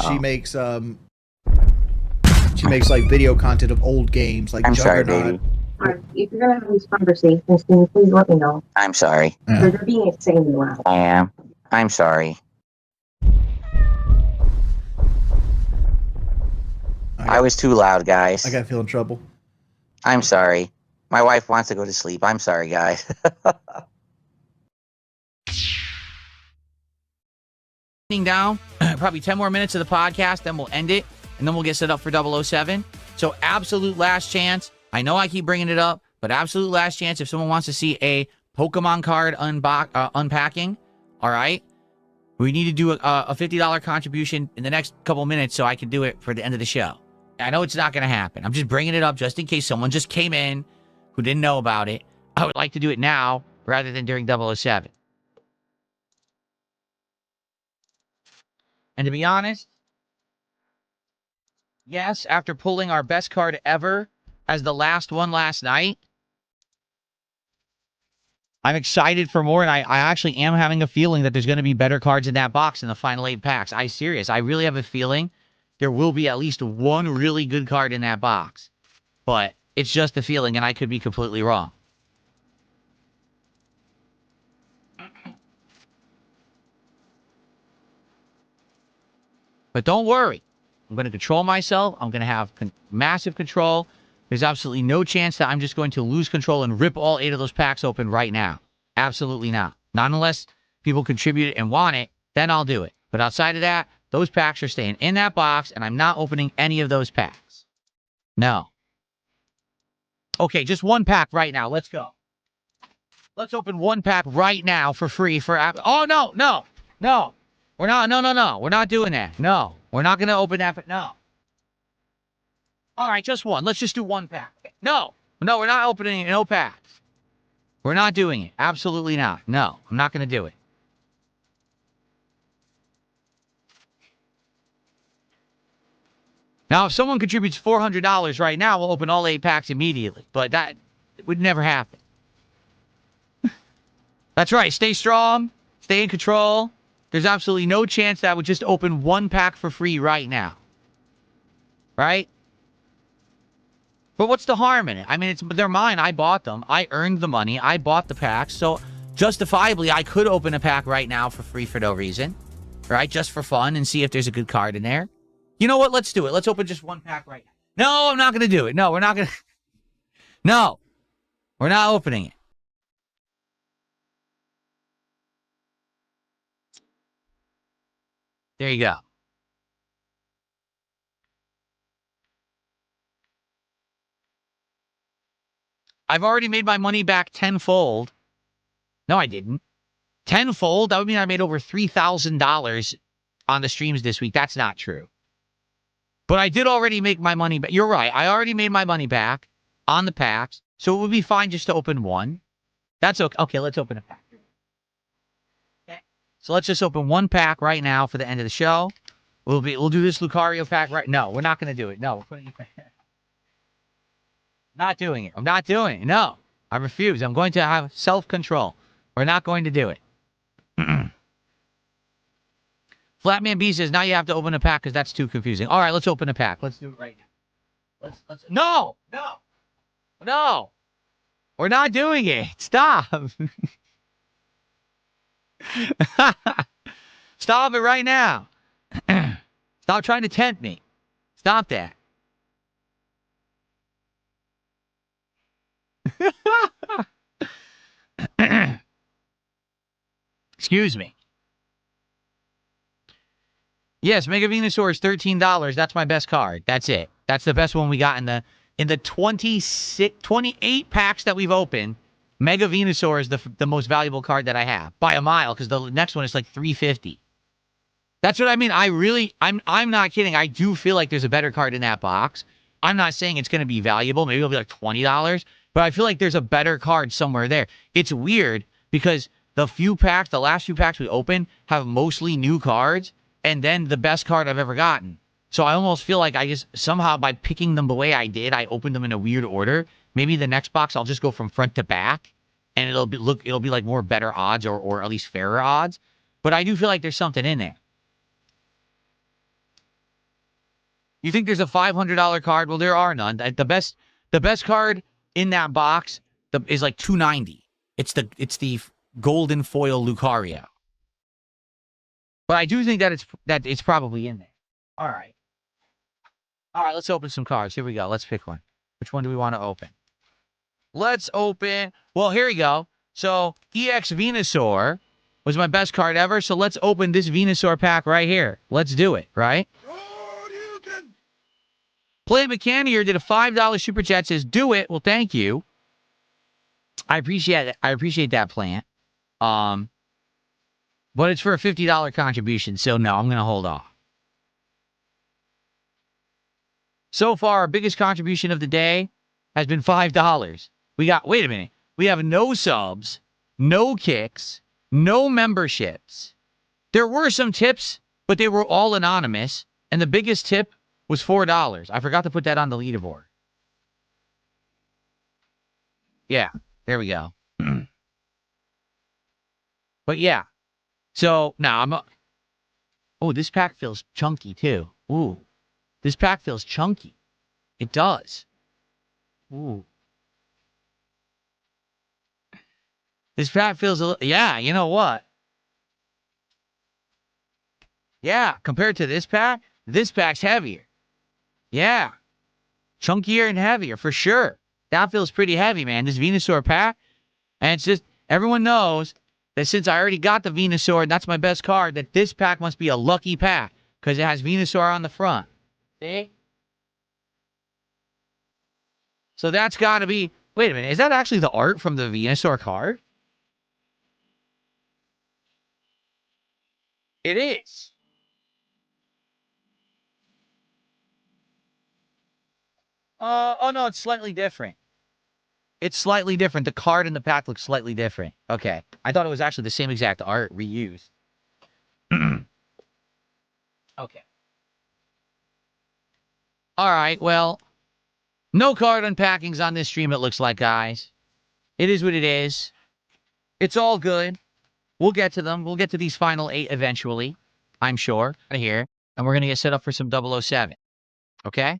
She makes like video content of old games like I'm sorry, Juggernaut. baby. If you're gonna have these conversations, can you please let me know? I'm sorry. They're being insanely loud. I am. I'm sorry. I was too loud, guys. I gotta feel in trouble. I'm sorry. My wife wants to go to sleep. I'm sorry, guys. Down probably 10 more minutes of the podcast, then we'll end it, and then we'll get set up for 007. So absolute last chance. I know I keep bringing it up, but absolute last chance if someone wants to see a Pokemon card unpacking. All right, we need to do a $50 contribution in the next couple minutes so I can do it for the end of the show. I know it's not going to happen. I'm just bringing it up just in case someone just came in who didn't know about it. I would like to do it now rather than during 007. And to be honest, yes, after pulling our best card ever as the last one last night, I'm excited for more, and I actually am having a feeling that there's going to be better cards in that box in the final 8 packs. I really have a feeling there will be at least one really good card in that box. But it's just a feeling, and I could be completely wrong. But don't worry. I'm going to control myself. I'm going to have massive control. There's absolutely no chance that I'm just going to lose control and rip all 8 of those packs open right now. Absolutely not. Not unless people contribute it and want it, then I'll do it. But outside of that, those packs are staying in that box, and I'm not opening any of those packs. No. Okay, just one pack right now. Let's go. Let's open one pack right now for free for... Oh, no, no, no. We're not, no. We're not doing that. No. We're not going to open that. No. All right, just one. Let's just do one pack. No. No, we're not opening no packs. We're not doing it. Absolutely not. No, I'm not going to do it. Now, if someone contributes $400 right now, we'll open all 8 packs immediately. But that would never happen. That's right. Stay strong. Stay in control. There's absolutely no chance that I would just open one pack for free right now. Right? But what's the harm in it? I mean, they're mine. I bought them. I earned the money. I bought the packs. So, justifiably, I could open a pack right now for free for no reason. Right? Just for fun and see if there's a good card in there. You know what? Let's do it. Let's open just one pack right now. No, I'm not going to do it. No, we're not going to. No. We're not opening it. There you go. I've already made my money back tenfold. No, I didn't. Tenfold? That would mean I made over $3,000 on the streams this week. That's not true. But I did already make my money back. You're right. I already made my money back on the packs. So it would be fine just to open one. That's okay. Okay, let's open a pack. Okay. So let's just open one pack right now for the end of the show. We'll do this Lucario pack right. No, we're not going to do it. No, we're putting it back. Not doing it. I'm not doing it. No, I refuse. I'm going to have self-control. We're not going to do it. Flatman B says, now you have to open a pack because that's too confusing. All right, let's open a pack. Let's do it right now. No. We're not doing it. Stop. Stop it right now. Stop trying to tempt me. Stop that. Excuse me. Yes, Mega Venusaur is $13. That's my best card. That's it. That's the best one we got in the 28 packs that we've opened. Mega Venusaur is the most valuable card that I have by a mile because the next one is like $350. That's what I mean. I'm not kidding. I do feel like there's a better card in that box. I'm not saying it's going to be valuable. Maybe it'll be like $20, but I feel like there's a better card somewhere there. It's weird because the last few packs we opened have mostly new cards, and then the best card I've ever gotten. So I almost feel like I just somehow by picking them the way I did, I opened them in a weird order. Maybe the next box I'll just go from front to back, and it'll be like more better odds or at least fairer odds. But I do feel like there's something in there. You think there's a $500 card? Well, there are none. The best card in that box is like $290. It's the golden foil Lucario. But I do think that it's probably in there. All right. All right, let's open some cards. Here we go. Let's pick one. Which one do we want to open? Let's open. Well, here we go. So, EX Venusaur was my best card ever. So, let's open this Venusaur pack right here. Let's do it, right? Play McCannier did a $5 super chat, says, do it. Well, thank you. I appreciate it. I appreciate that plant. But it's for a $50 contribution, so no, I'm going to hold off. So far, our biggest contribution of the day has been $5. Wait a minute. We have no subs, no kicks, no memberships. There were some tips, but they were all anonymous. And the biggest tip was $4. I forgot to put that on the leaderboard. Yeah, there we go. But yeah. So now oh, this pack feels chunky too. Ooh. This pack feels chunky. It does. Ooh. This pack feels a little... Yeah, you know what? Yeah, compared to this pack's heavier. Yeah. Chunkier and heavier, for sure. That feels pretty heavy, man. This Venusaur pack. And it's just... Everyone knows that since I already got the Venusaur, and that's my best card, that this pack must be a lucky pack. Because it has Venusaur on the front. See? So that's got to be... Wait a minute. Is that actually the art from the Venusaur card? It is. Oh no, it's slightly different. It's slightly different. The card in the pack looks slightly different. Okay. I thought it was actually the same exact art reused. Okay. All right, well, no card unpackings on this stream, it looks like, guys. It is what it is. It's all good. We'll get to them. We'll get to these final 8 eventually, I'm sure. Out of here. And we're going to get set up for some 007. Okay?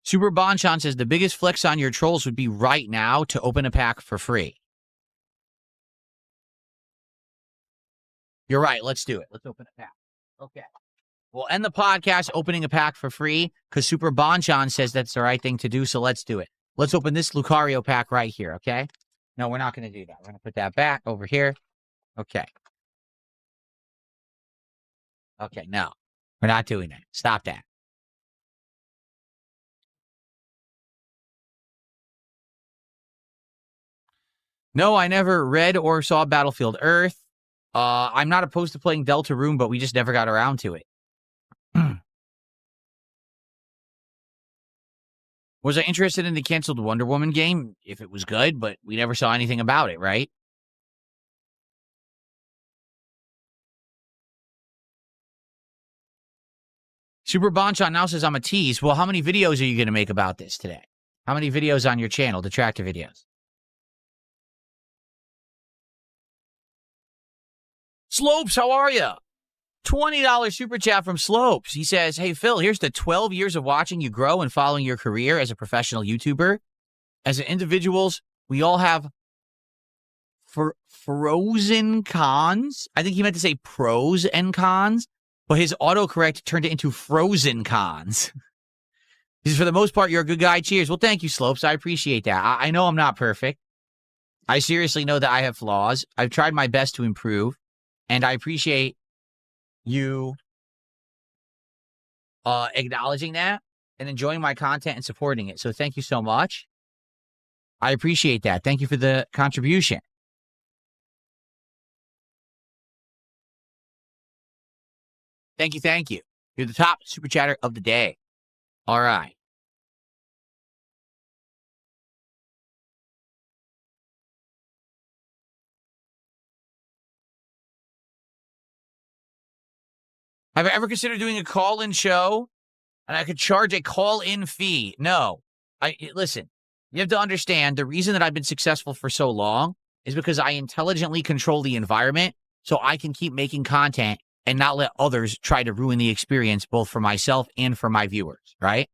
Super Bonchan says the biggest flex on your trolls would be right now to open a pack for free. You're right. Let's do it. Let's open a pack. Okay. We'll end the podcast opening a pack for free because Super Bonchan says that's the right thing to do, so let's do it. Let's open this Lucario pack right here, okay? No, we're not going to do that. We're going to put that back over here. Okay. Okay, no. We're not doing that. Stop that. No, I never read or saw Battlefield Earth. I'm not opposed to playing Deltarune, but we just never got around to it. Was I interested in the canceled Wonder Woman game if it was good, but we never saw anything about it, right? Super Bonchan now says I'm a tease. Well, how many videos are you going to make about this today? How many videos on your channel, Detractor videos? Slopes, how are you? $20 super chat from Slopes. He says, hey, Phil, here's the 12 years of watching you grow and following your career as a professional YouTuber. As individuals, we all have frozen cons. I think he meant to say pros and cons, but his autocorrect turned it into frozen cons. He says, for the most part, you're a good guy. Cheers. Well, thank you, Slopes. I appreciate that. I know I'm not perfect. I seriously know that I have flaws. I've tried my best to improve, and I appreciate you acknowledging that and enjoying my content and supporting it. So thank you so much. I appreciate that. Thank you for the contribution. Thank you, thank you. You're the top super chatter of the day. All right. Have I ever considered doing a call-in show? And I could charge a call-in fee? No. Listen, you have to understand the reason that I've been successful for so long is because I intelligently control the environment so I can keep making content and not let others try to ruin the experience both for myself and for my viewers, right?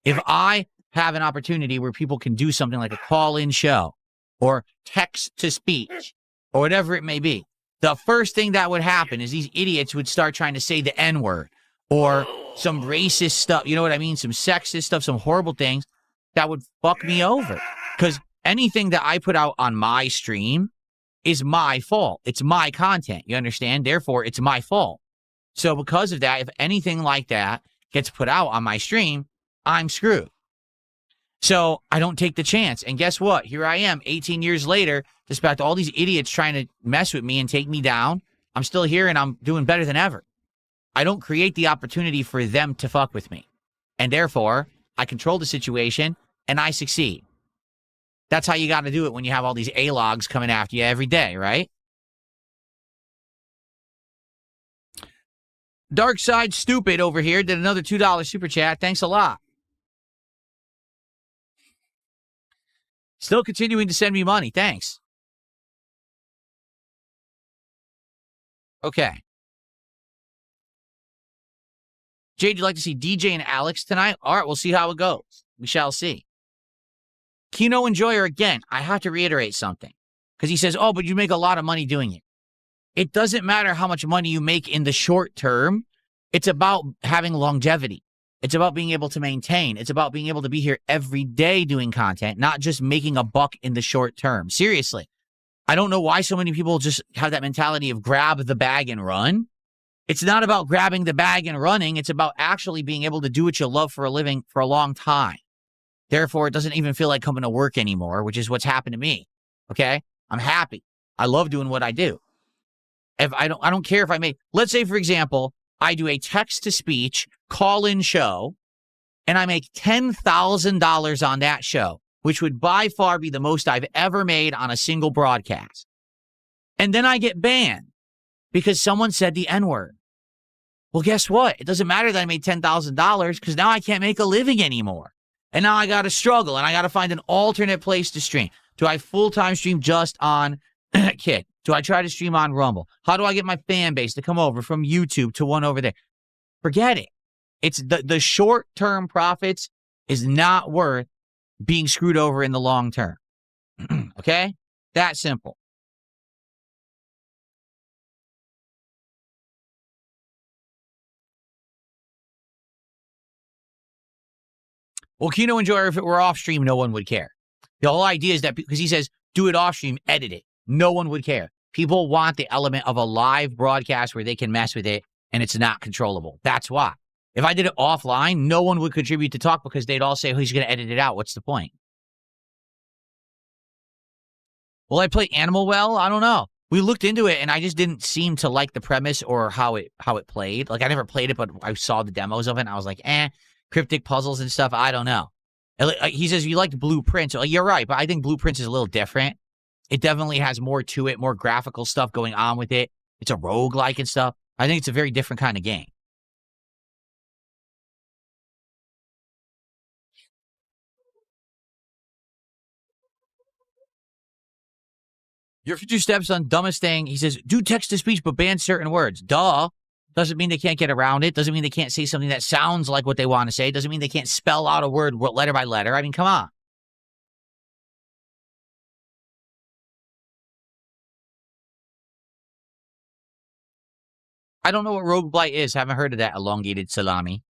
If I have an opportunity where people can do something like a call-in show or text-to-speech or whatever it may be, the first thing that would happen is these idiots would start trying to say the N-word or some racist stuff, you know what I mean? Some sexist stuff, some horrible things that would fuck me over. Because anything that I put out on my stream is my fault. It's my content, you understand? Therefore, it's my fault. So because of that, if anything like that gets put out on my stream, I'm screwed. So I don't take the chance. And guess what? Here I am 18 years later, despite all these idiots trying to mess with me and take me down. I'm still here and I'm doing better than ever. I don't create the opportunity for them to fuck with me. And therefore, I control the situation and I succeed. That's how you got to do it when you have all these A-logs coming after you every day, right? Dark Side Stupid over here did another $2 super chat. Thanks a lot. Still continuing to send me money. Thanks. Okay. Jade, you'd like to see DJ and Alex tonight? All right, we'll see how it goes. We shall see. Kino Enjoyer, again, I have to reiterate something. Because he says, oh, but you make a lot of money doing it. It doesn't matter how much money you make in the short term. It's about having longevity. It's about being able to maintain. It's about being able to be here every day doing content, not just making a buck in the short term. Seriously. I don't know why so many people just have that mentality of grab the bag and run. It's not about grabbing the bag and running. It's about actually being able to do what you love for a living for a long time. Therefore, it doesn't even feel like coming to work anymore, which is what's happened to me. Okay? I'm happy. I love doing what I do. If I don't care if I make, let's say, for example, I do a text-to-speech call-in show, and I make $10,000 on that show, which would by far be the most I've ever made on a single broadcast. And then I get banned because someone said the N-word. Well, guess what? It doesn't matter that I made $10,000 because now I can't make a living anymore. And now I got to struggle, and I got to find an alternate place to stream. Do I full-time stream just on Kick? Do I try to stream on Rumble? How do I get my fan base to come over from YouTube to one over there? Forget it. It's the short-term profits is not worth being screwed over in the long term. Okay? That simple. Well, Kino Enjoyer, if it were off stream, no one would care. The whole idea is that because he says, do it off stream, edit it. No one would care. People want the element of a live broadcast where they can mess with it and it's not controllable. That's why. If I did it offline, no one would contribute to talk because they'd all say, oh, he's going to edit it out. What's the point? Will I play Animal well? I don't know. We looked into it and I just didn't seem to like the premise or how it played. Like I never played it, but I saw the demos of it and I was like, cryptic puzzles and stuff. I don't know. He says you liked Blueprints. You're right, but I think Blueprints is a little different. It definitely has more to it, more graphical stuff going on with it. It's a roguelike and stuff. I think it's a very different kind of game. Your future steps on dumbest thing. He says, do text-to-speech, but ban certain words. Duh. Doesn't mean they can't get around it. Doesn't mean they can't say something that sounds like what they want to say. Doesn't mean they can't spell out a word letter by letter. I mean, come on. I don't know what roguelite is. Haven't heard of that elongated salami.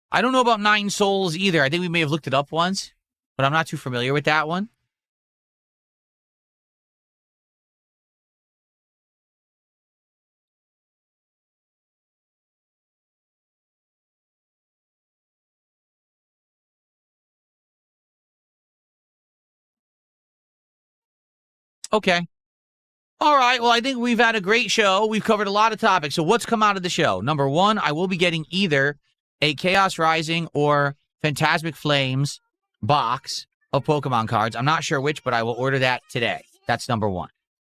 I don't know about Nine Souls either. I think we may have looked it up once, but I'm not too familiar with that one. Okay. All right. Well, I think we've had a great show. We've covered a lot of topics. So what's come out of the show? Number one, I will be getting either a Chaos Rising or Phantasmic Flames box of Pokemon cards. I'm not sure which, but I will order that today. That's number one.